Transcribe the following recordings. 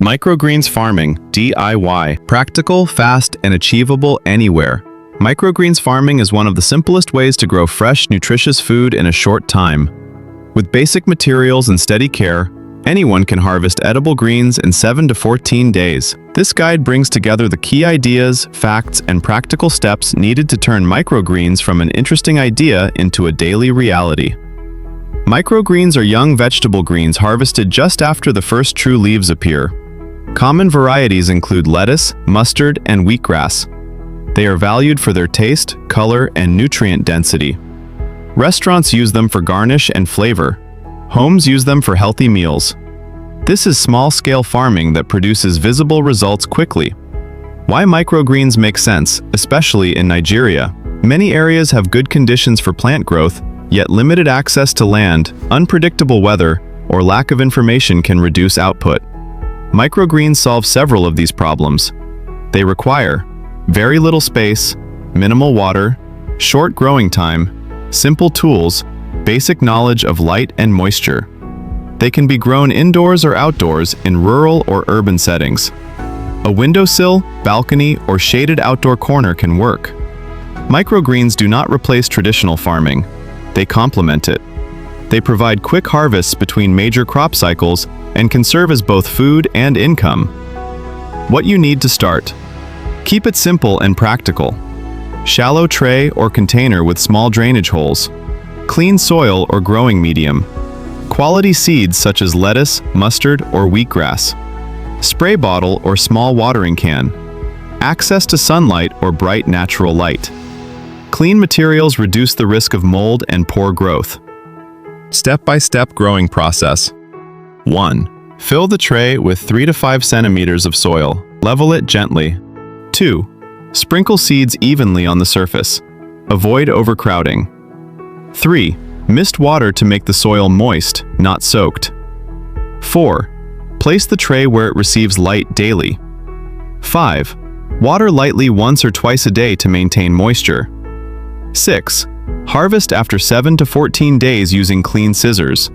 Microgreens Farming, DIY. Practical, fast, and achievable anywhere. Microgreens farming is one of the simplest ways to grow fresh, nutritious food in a short time. With basic materials and steady care, anyone can harvest edible greens in 7 to 14 days. This guide brings together the key ideas, facts, and practical steps needed to turn microgreens from an interesting idea into a daily reality. Microgreens are young vegetable greens harvested just after the first true leaves appear. Common varieties include lettuce, mustard, and wheatgrass. They are valued for their taste, color, and nutrient density. Restaurants use them for garnish and flavor. Homes use them for healthy meals. This is small-scale farming that produces visible results quickly. Why microgreens make sense, especially in Nigeria. Many areas have good conditions for plant growth, yet limited access to land, unpredictable weather, or lack of information can reduce output. Microgreens solve several of these problems. They require very little space, minimal water, short growing time, simple tools, basic knowledge of light and moisture. They can be grown indoors or outdoors in rural or urban settings. A windowsill, balcony, or shaded outdoor corner can work. Microgreens do not replace traditional farming. They complement it. They provide quick harvests between major crop cycles and can serve as both food and income. What you need to start. Keep it simple and practical. Shallow tray or container with small drainage holes. Clean soil or growing medium. Quality seeds such as lettuce, mustard, or wheatgrass. Spray bottle or small watering can. Access to sunlight or bright natural light. Clean materials reduce the risk of mold and poor growth. Step-by-step growing process. 1. Fill the tray with 3 to 5 centimeters of soil. Level it gently. 2. Sprinkle seeds evenly on the surface. Avoid overcrowding. 3. Mist water to make the soil moist, not soaked. 4. Place the tray where it receives light daily. 5. Water lightly once or twice a day to maintain moisture. 6. Harvest after 7 to 14 days using clean scissors.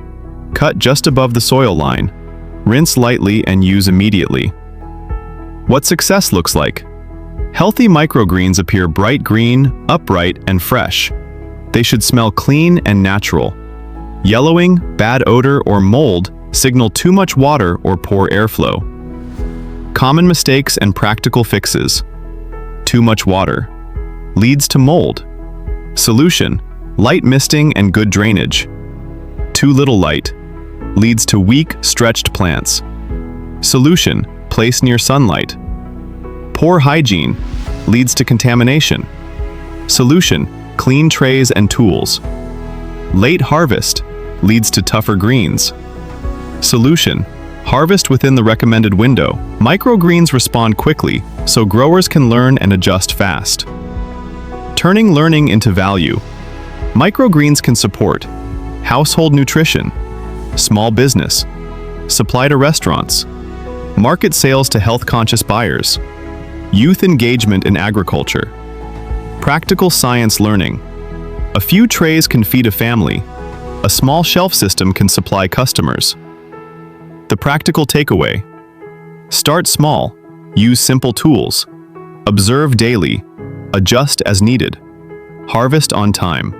Cut just above the soil line. Rinse lightly and use immediately. What success looks like. Healthy microgreens appear bright green, upright, and fresh. They should smell clean and natural. Yellowing, bad odor, or mold signal too much water or poor airflow. Common mistakes and practical fixes. Too much water leads to mold. Solution: light misting and good drainage. Too little light leads to weak, stretched plants. Solution: place near sunlight. Poor hygiene leads to contamination. Solution: clean trays and tools. Late harvest leads to tougher greens. Solution: harvest within the recommended window. Microgreens respond quickly, so growers can learn and adjust fast. Turning learning into value. Microgreens can support household nutrition, small business, supply to restaurants, market sales to health-conscious buyers, youth engagement in agriculture, practical science learning. A few trays can feed a family. A small shelf system can supply customers. The practical takeaway. Start small. Use simple tools. Observe daily. Adjust as needed. Harvest on time.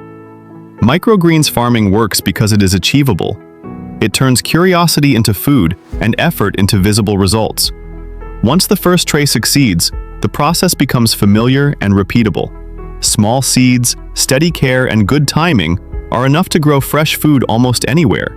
Microgreens farming works because it is achievable. It turns curiosity into food and effort into visible results. Once the first tray succeeds, the process becomes familiar and repeatable. Small seeds, steady care, and good timing are enough to grow fresh food almost anywhere.